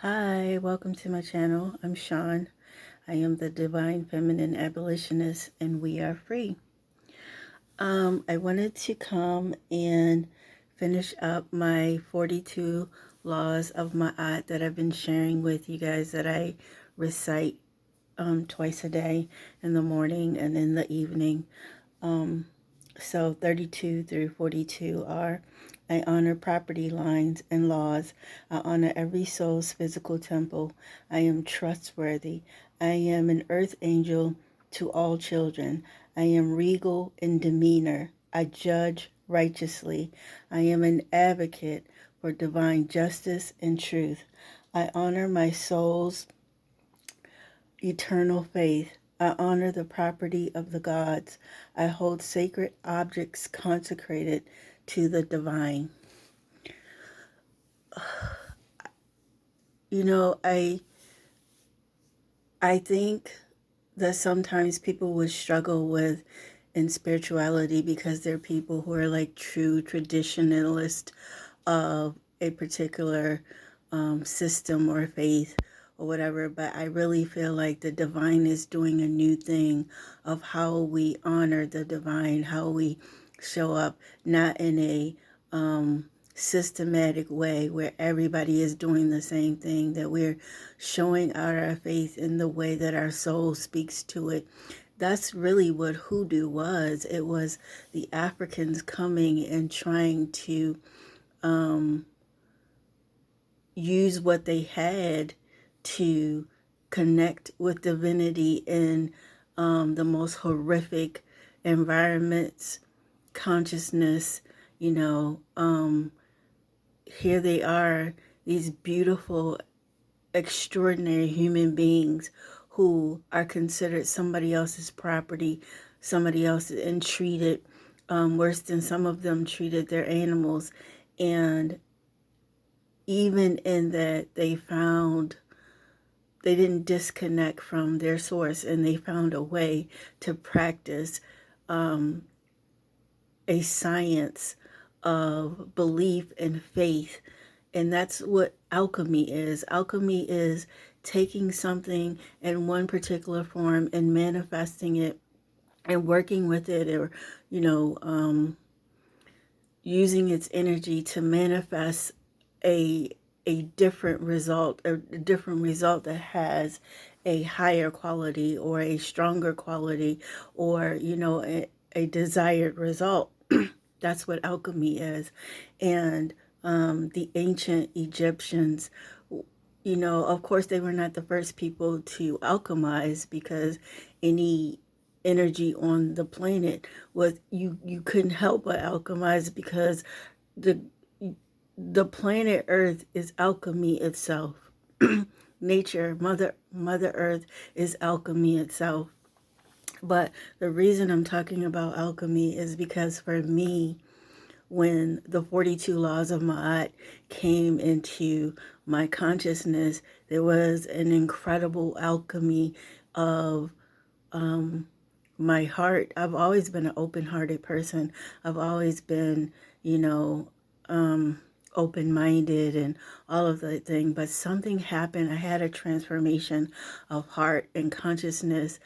Hi, welcome to my channel. I'm Sean. I am the Divine Feminine Abolitionist, and we are free. I wanted to come and finish up my 42 laws of Ma'at that I've been sharing with you guys that I recite twice a day, in the morning and in the evening. So 32 through 42 are: I honor property lines and laws. I honor every soul's physical temple. I am trustworthy. I am an earth angel to all children. I am regal in demeanor. I judge righteously. I am an advocate for divine justice and truth. I honor my soul's eternal faith. I honor the property of the gods. I hold sacred objects consecrated to the divine. You know, I think that sometimes people would struggle with in spirituality because they're people who are like true traditionalists of a particular system or faith or whatever. But I really feel like the divine is doing a new thing of how we honor the divine, how we show up, not in a systematic way where everybody is doing the same thing, that we're showing out our faith in the way that our soul speaks to it. That's really what Hoodoo was. It was the Africans coming and trying to use what they had to connect with divinity in the most horrific environments, consciousness. You know, here they are, these beautiful, extraordinary human beings who are considered somebody else's property, somebody else, and treated worse than some of them treated their animals. And even in that, they didn't disconnect from their source, and they found a way to practice a science of belief and faith. And that's what alchemy is. Alchemy is taking something in one particular form and manifesting it and working with it, or, you know, using its energy to manifest a different result, a different result that has a higher quality or a stronger quality, or, you know, a desired result. That's what alchemy is. And the ancient Egyptians, you know, of course, they were not the first people to alchemize, because any energy on the planet was, you couldn't help but alchemize, because the the planet Earth is alchemy itself. Nature, Mother Earth is alchemy itself. But the reason I'm talking about alchemy is because for me, when the 42 laws of Ma'at came into my consciousness, there was an incredible alchemy of my heart. I've always been an open-hearted person. I've always been, you know, open-minded and all of that thing. But something happened. I had a transformation of heart and consciousness,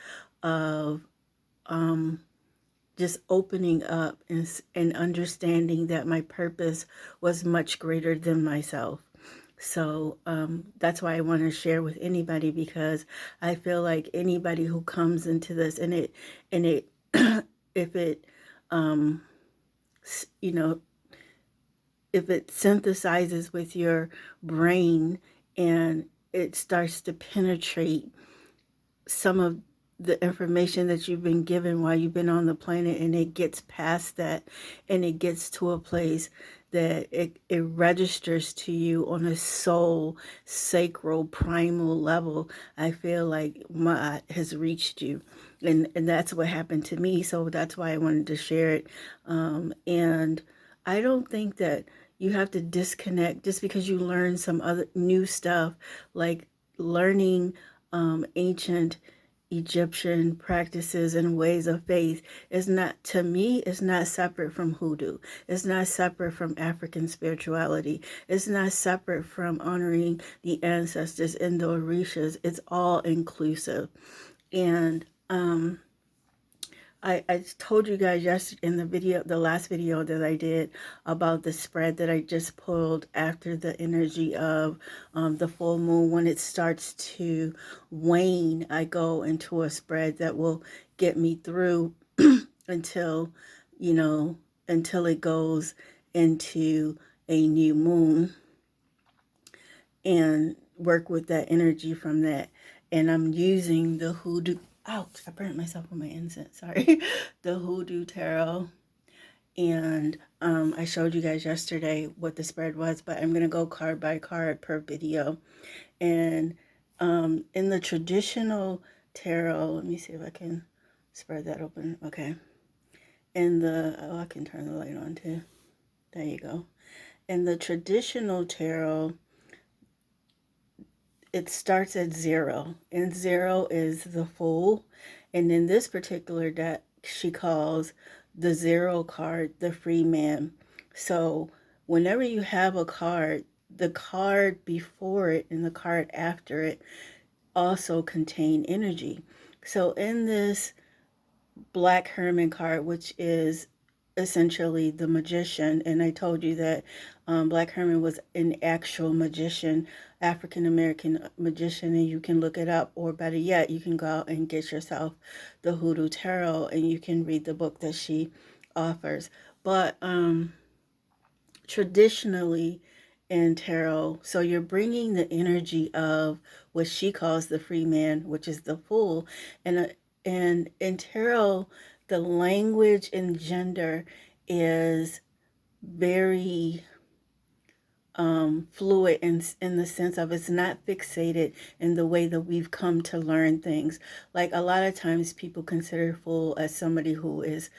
of just opening up and understanding that my purpose was much greater than myself. So that's why I want to share with anybody, because I feel like anybody who comes into this, and it if it you know, if it synthesizes with your brain and it starts to penetrate some of the information that you've been given while you've been on the planet, and it gets past that, and it gets to a place that it registers to you on a soul, sacral, primal level, I feel like Ma'at has reached you. And that's what happened to me. So that's why I wanted to share it. And I don't think that you have to disconnect just because you learn some other new stuff, like learning ancient Egyptian practices and ways of faith is not, to me, it's not separate from Hoodoo. It's not separate from African spirituality. It's not separate from honoring the ancestors and the Orishas. It's all inclusive. And I told you guys yesterday in the video, the last video that I did, about the spread that I just pulled after the energy of the full moon. When it starts to wane, I go into a spread that will get me through until, you know, until it goes into a new moon, and work with that energy from that. And I'm using the Hoodoo. Ouch, I burnt myself with my incense, sorry. The Hoodoo Tarot. And I showed you guys yesterday what the spread was, but I'm going to go card by card per video. And in the traditional tarot, let me see if I can spread that open. Okay. In the, oh, I can turn the light on too. There you go. In the traditional tarot, it starts at 0, and 0 is the Fool. And in this particular deck, she calls the 0 card the Free Man. So whenever you have a card, the card before it and the card after it also contain energy. So in this Black Hermit card, which is essentially the magician, and I told you that Black Hermit was an actual magician, African American magician, and you can look it up, or better yet, you can go out and get yourself the Hoodoo Tarot and you can read the book that she offers. But traditionally in tarot, so you're bringing the energy of what she calls the free man, which is the Fool, and in tarot, the language and gender is very fluid in the sense of it's not fixated in the way that we've come to learn things. Like a lot of times people consider fool as somebody who is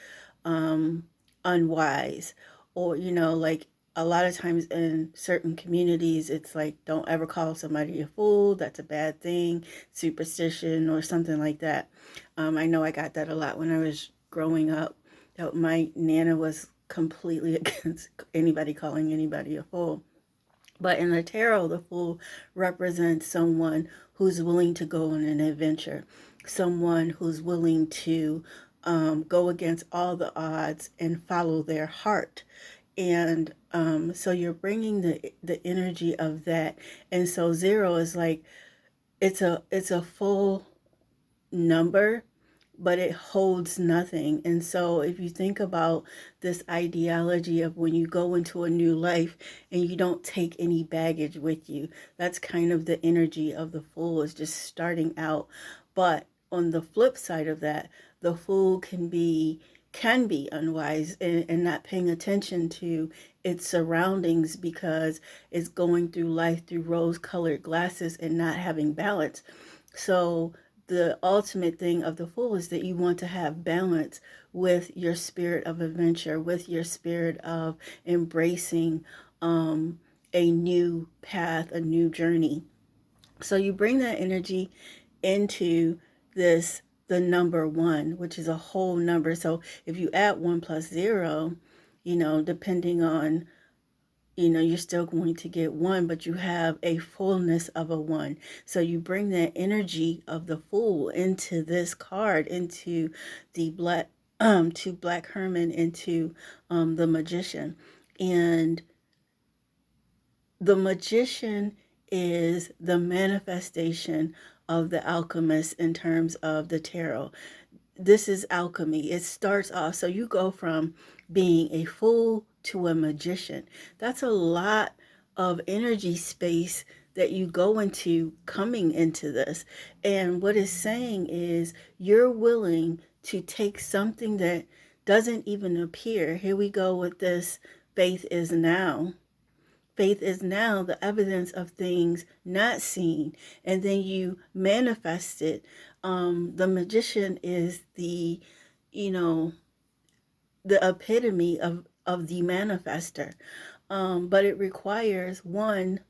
unwise, or, you know, like a lot of times in certain communities, it's like, don't ever call somebody a fool. That's a bad thing, superstition or something like that. I know I got that a lot when I was growing up. That my Nana was completely against anybody calling anybody a fool. But in the tarot, the Fool represents someone who's willing to go on an adventure, someone who's willing to go against all the odds and follow their heart. And so you're bringing the energy of that. And so 0 is like, it's a full number, but it holds nothing. And so if you think about this ideology of when you go into a new life and you don't take any baggage with you, that's kind of the energy of the Fool, is just starting out. But on the flip side of that, the Fool can be unwise and not paying attention to its surroundings because it's going through life through rose-colored glasses and not having balance. So the ultimate thing of the Fool is that you want to have balance with your spirit of adventure, with your spirit of embracing a new path, a new journey. So you bring that energy into this, the number 1, which is a whole number. So if you add 1 plus 0, you know, depending on, you know, you're still going to get 1, but you have a fullness of a 1. So you bring that energy of the Fool into this card, into the Black Hermit, into the Magician. And the Magician is the manifestation of the Alchemist in terms of the tarot. This is alchemy. It starts off, so you go from being a fool to a magician. That's a lot of energy space that you go into coming into this. And what it's saying is you're willing to take something that doesn't even appear. Here we go with this faith is now. Faith is now the evidence of things not seen, and then you manifest it. The magician is the, you know, the epitome of the manifester. But it requires, one,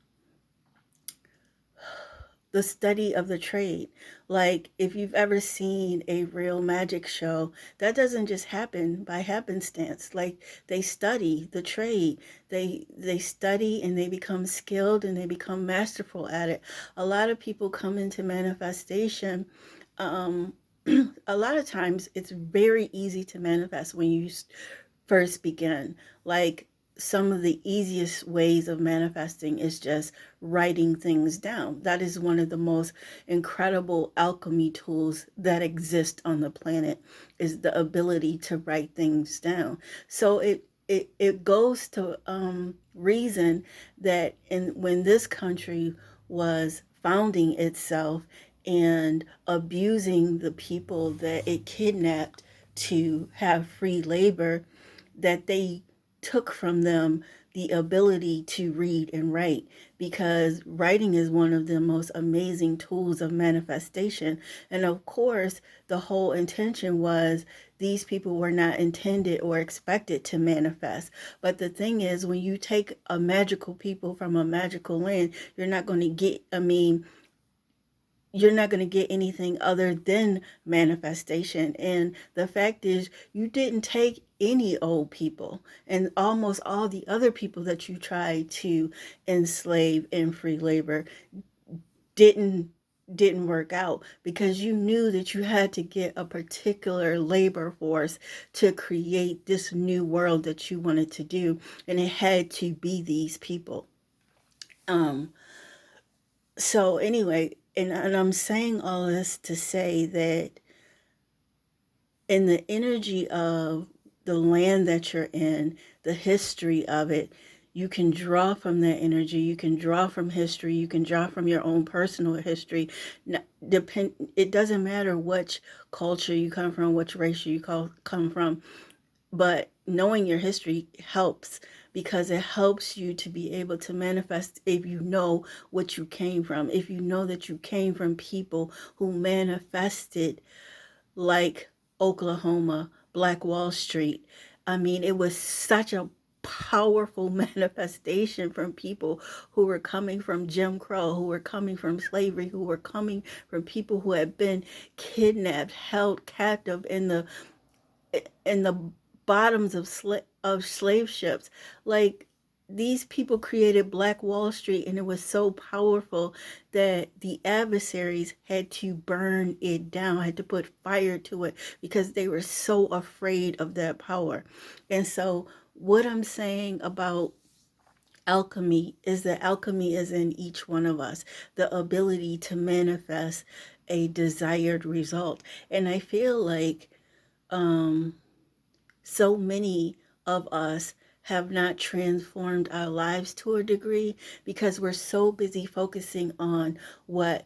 the study of the trade. Like if you've ever seen a real magic show, that doesn't just happen by happenstance. Like they study the trade. They study and they become skilled and they become masterful at it. A lot of people come into manifestation. Um, a lot of times it's very easy to manifest when you first begin. Like some of the easiest ways of manifesting is just writing things down. That is one of the most incredible alchemy tools that exist on the planet, is the ability to write things down. So it goes to reason that when this country was founding itself and abusing the people that it kidnapped to have free labor, that they took from them the ability to read and write, because writing is one of the most amazing tools of manifestation. And of course, the whole intention was these people were not intended or expected to manifest. But the thing is, when you take a magical people from a magical land, you're not going to get, you're not going to get anything other than manifestation. And the fact is, you didn't take any old people, and almost all the other people that you tried to enslave in free labor didn't work out, because you knew that you had to get a particular labor force to create this new world that you wanted to do, and it had to be these people. So anyway, and I'm saying all this to say that in the energy of the land that you're in, the history of it, you can draw from that energy. You can draw from history. You can draw from your own personal history. It doesn't matter which culture you come from, which race you come from, but knowing your history helps, because it helps you to be able to manifest if you know what you came from. If you know that you came from people who manifested like Oklahoma, Black Wall Street. I mean, it was such a powerful manifestation from people who were coming from Jim Crow, who were coming from slavery, who were coming from people who had been kidnapped, held captive in the bottoms of slave ships. Like these people created Black Wall Street, and it was so powerful that the adversaries had to burn it down, had to put fire to it, because they were so afraid of that power. And so what I'm saying about alchemy is that alchemy is in each one of us, the ability to manifest a desired result. And I feel like so many of us have not transformed our lives to a degree, because we're so busy focusing on what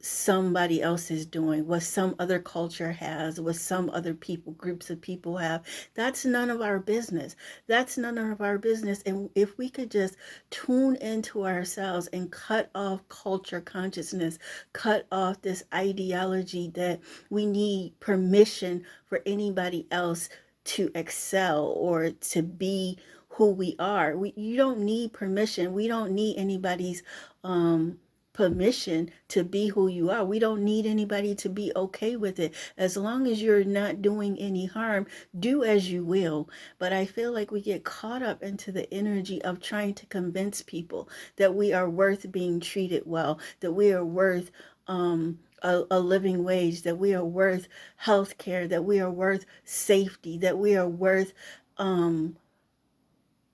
somebody else is doing, what some other culture has, what some other people, groups of people have. That's none of our business. That's none of our business. And if we could just tune into ourselves and cut off culture consciousness, cut off this ideology that we need permission for anybody else to excel or to be who we are. You don't need permission. We don't need anybody's permission to be who you are. We don't need anybody to be okay with it. As long as you're not doing any harm, do as you will. But I feel like we get caught up into the energy of trying to convince people that we are worth being treated well, that we are worth a living wage, that we are worth health care, that we are worth safety, that we are worth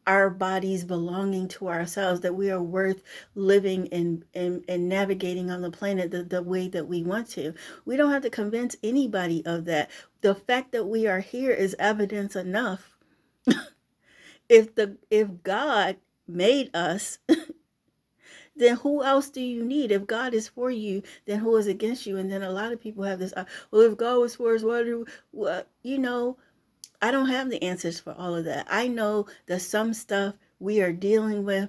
our bodies belonging to ourselves, that we are worth living and navigating on the planet the way that we want to. We don't have to convince anybody of that. The fact that we are here is evidence enough. If God made us, then who else do you need? If God is for you, then who is against you? And then a lot of people have this, well, if God was for us, what, I don't have the answers for all of that. I know that some stuff we are dealing with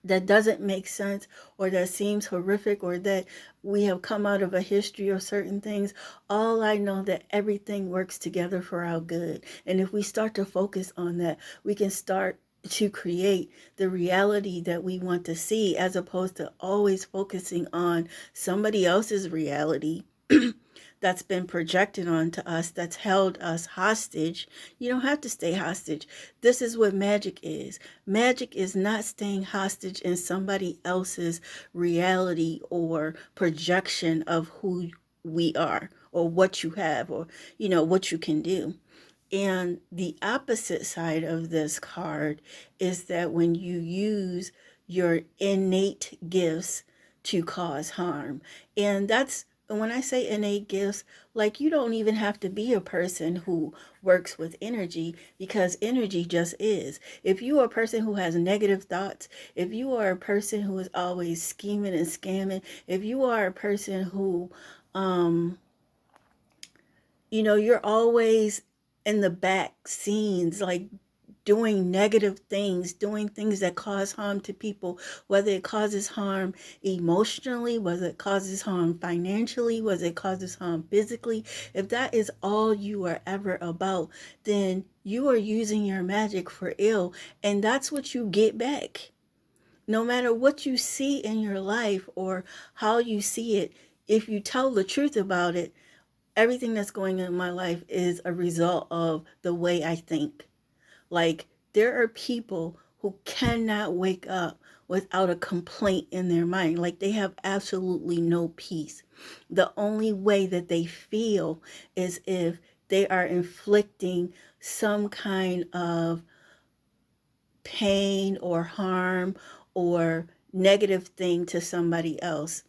that doesn't make sense, or that seems horrific, or that we have come out of a history of certain things. All I know that everything works together for our good. And if we start to focus on that, we can start to create the reality that we want to see, as opposed to always focusing on somebody else's reality that's been projected onto us, that's held us hostage. You don't have to stay hostage. This is what magic is. Magic is not staying hostage in somebody else's reality or projection of who we are, or what you have, or what you can do. And the opposite side of this card is that when you use your innate gifts to cause harm. And that's when I say innate gifts, like, you don't even have to be a person who works with energy, because energy just is. If you are a person who has negative thoughts, if you are a person who is always scheming and scamming, if you are a person who you're always in the back scenes, like doing negative things, doing things that cause harm to people, whether it causes harm emotionally, whether it causes harm financially, whether it causes harm physically. If that is all you are ever about, then you are using your magic for ill, and that's what you get back. No matter what you see in your life or how you see it, if you tell the truth about it, everything that's going on in my life is a result of the way I think. Like, there are people who cannot wake up without a complaint in their mind. Like, they have absolutely no peace. The only way that they feel is if they are inflicting some kind of pain or harm or negative thing to somebody else.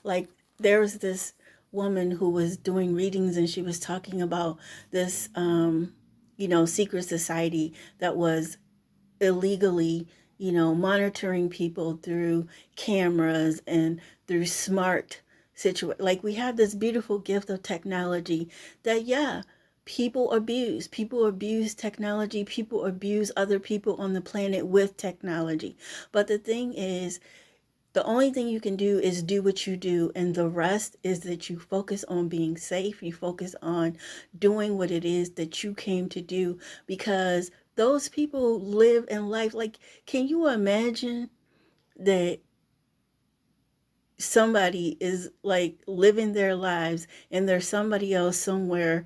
Like, there was this woman who was doing readings, and she was talking about this secret society that was illegally monitoring people through cameras and through smart like, we have this beautiful gift of technology that, yeah, people abuse technology, people abuse other people on the planet with technology. But the thing is, the only thing you can do is do what you do, and the rest is that you focus on being safe. You focus on doing what it is that you came to do, because those people live in life. Like, can you imagine that somebody is like living their lives and there's somebody else somewhere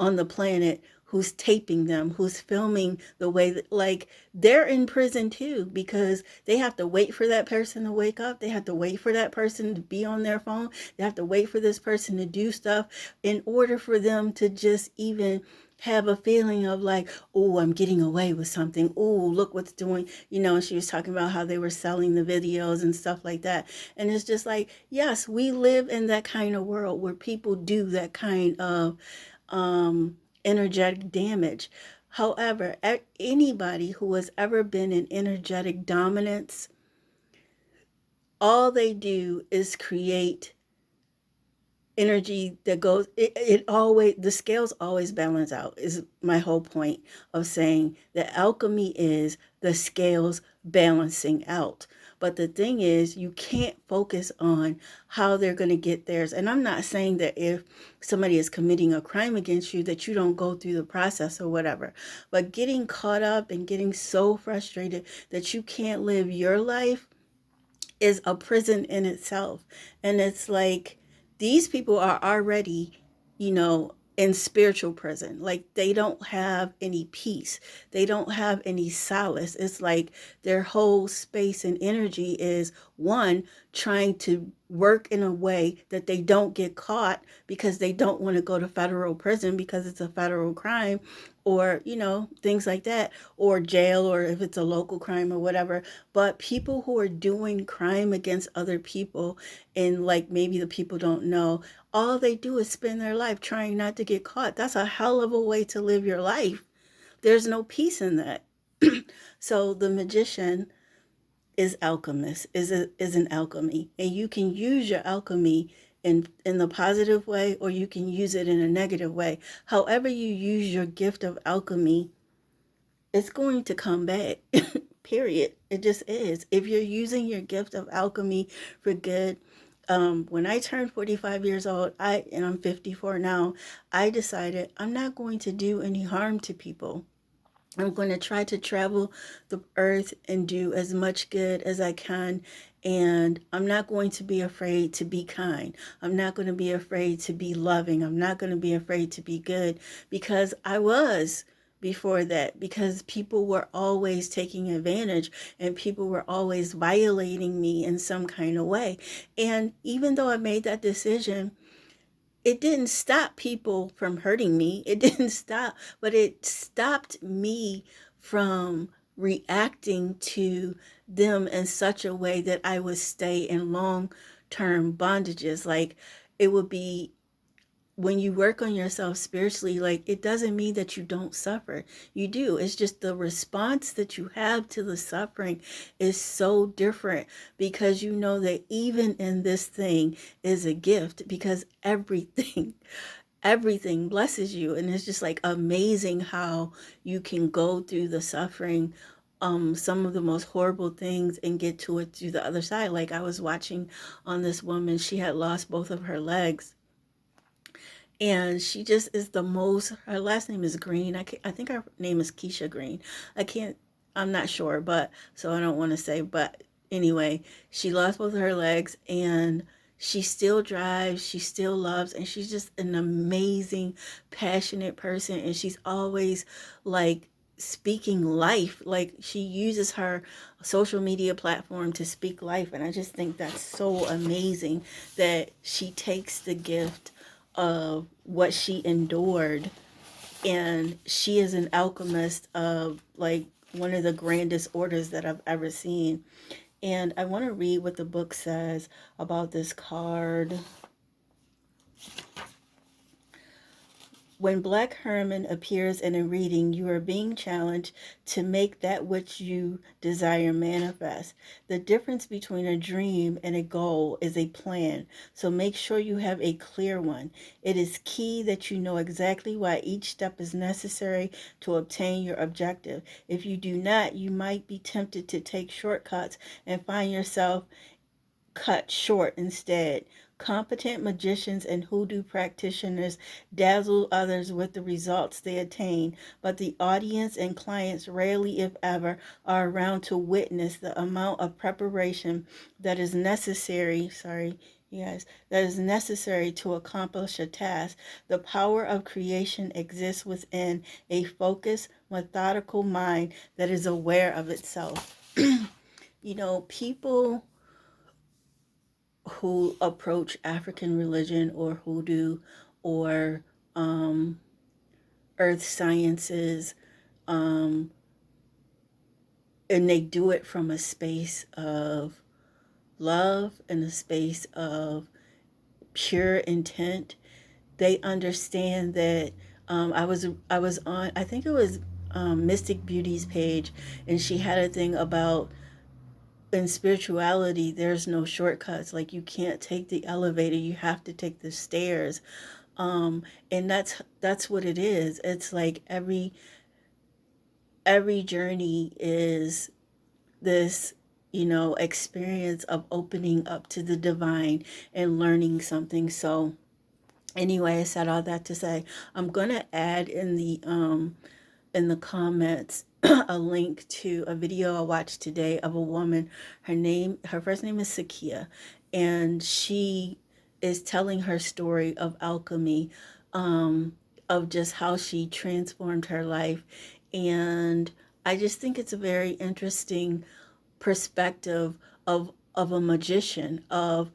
on the planet who's taping them, who's filming the way that, like, they're in prison too, because they have to wait for that person to wake up. They have to wait for that person to be on their phone. They have to wait for this person to do stuff in order for them to just even have a feeling of like, oh, I'm getting away with something. Oh, look what's doing, and she was talking about how they were selling the videos and stuff like that. And it's just like, yes, we live in that kind of world where people do that kind of energetic damage. However, anybody who has ever been in energetic dominance, all they do is create energy that goes, it always, the scales always balance out, is my whole point of saying that alchemy is the scales balancing out. But the thing is, you can't focus on how they're going to get theirs. And I'm not saying that if somebody is committing a crime against you that you don't go through the process or whatever, but getting caught up and getting so frustrated that you can't live your life is a prison in itself. And it's like, these people are already, in spiritual prison. Like, they don't have any peace. They don't have any solace. It's like their whole space and energy is, one, trying to work in a way that they don't get caught, because they don't want to go to federal prison because it's a federal crime, or things like that, or jail, or if it's a local crime or whatever. But people who are doing crime against other people, and like maybe the people don't know, all they do is spend their life trying not to get caught. That's a hell of a way to live your life. There's no peace in that. So the magician is alchemist, is an alchemy, and you can use your alchemy in the positive way, or you can use it in a negative way. However you use your gift of alchemy, it's going to come back. Period. It just is. If you're using your gift of alchemy for good, when I turned 45 years old, and I'm 54 now, I decided I'm not going to do any harm to people. I'm going to try to travel the earth and do as much good as I can. And I'm not going to be afraid to be kind. I'm not going to be afraid to be loving. I'm not going to be afraid to be good, because I was before that, because people were always taking advantage and people were always violating me in some kind of way. And even though I made that decision, it didn't stop people from hurting me. It didn't stop, but it stopped me from reacting to them in such a way that I would stay in long term bondages. Like, it would be, when you work on yourself spiritually, like, it doesn't mean that you don't suffer. You do. It's just the response that you have to the suffering is so different, because you know that even in this thing is a gift, because everything everything blesses you. And it's just like amazing how you can go through the suffering, some of the most horrible things, and get to it to the other side. Like, I was watching on this woman, she had lost both of her legs, and she just is the most, her last name is Green. I think her name is Keisha Green. I can't, I'm not sure, but so I don't want to say, but anyway, she lost both of her legs, and she still drives, she still loves, and she's just an amazing, passionate person. And she's always like speaking life. Like, she uses her social media platform to speak life. And I just think that's so amazing that she takes the gift of what she endured, and she is an alchemist of like one of the grandest orders that I've ever seen. And I want to read what the book says about this card. When Black Herman appears in a reading, you are being challenged to make that which you desire manifest. The difference between a dream and a goal is a plan, so make sure you have a clear one. It is key that you know exactly why each step is necessary to obtain your objective. If you do not, you might be tempted to take shortcuts and find yourself cut short instead. Competent magicians and hoodoo practitioners dazzle others with the results they attain, but the audience and clients rarely, if ever, are around to witness the amount of preparation that is necessary. Yes, that is necessary to accomplish a task. The power of creation exists within a focused, methodical mind that is aware of itself. People who approach African religion or hoodoo or earth sciences, um, and they do it from a space of love and a space of pure intent. They understand that, I was on, I think it was Mystic Beauty's page, and she had a thing about, in spirituality there's no shortcuts. Like, you can't take the elevator, you have to take the stairs. And that's what it is. It's like every journey is this, experience of opening up to the divine and learning something. So anyway, I said all that to say, I'm gonna add in the comments a link to a video I watched today of a woman. Her first name is Sakia, and she is telling her story of alchemy, of just how she transformed her life. And I just think it's a very interesting perspective of a magician who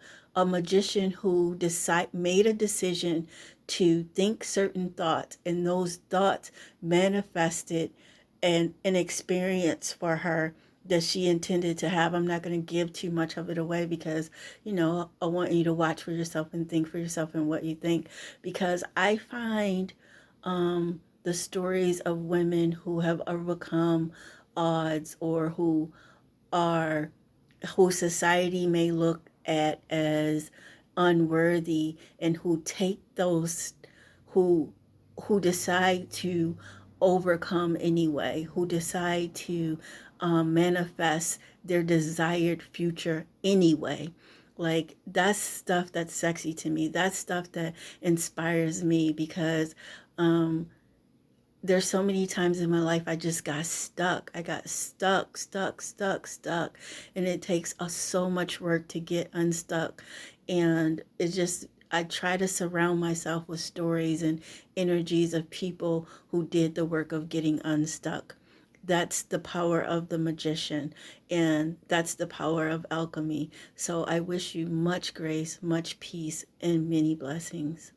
made a decision to think certain thoughts, and those thoughts manifested an experience for her that she intended to have. I'm not going to give too much of it away, because I want you to watch for yourself and think for yourself and what you think, because I find the stories of women who have overcome odds, or are who society may look at as unworthy, and who who decide to overcome anyway, who decide to manifest their desired future anyway. Like, that's stuff that's sexy to me. That's stuff that inspires me, because there's so many times in my life I just got stuck. I got stuck. And it takes so much work to get unstuck. And it just, I try to surround myself with stories and energies of people who did the work of getting unstuck. That's the power of the magician, and that's the power of alchemy. So I wish you much grace, much peace, and many blessings.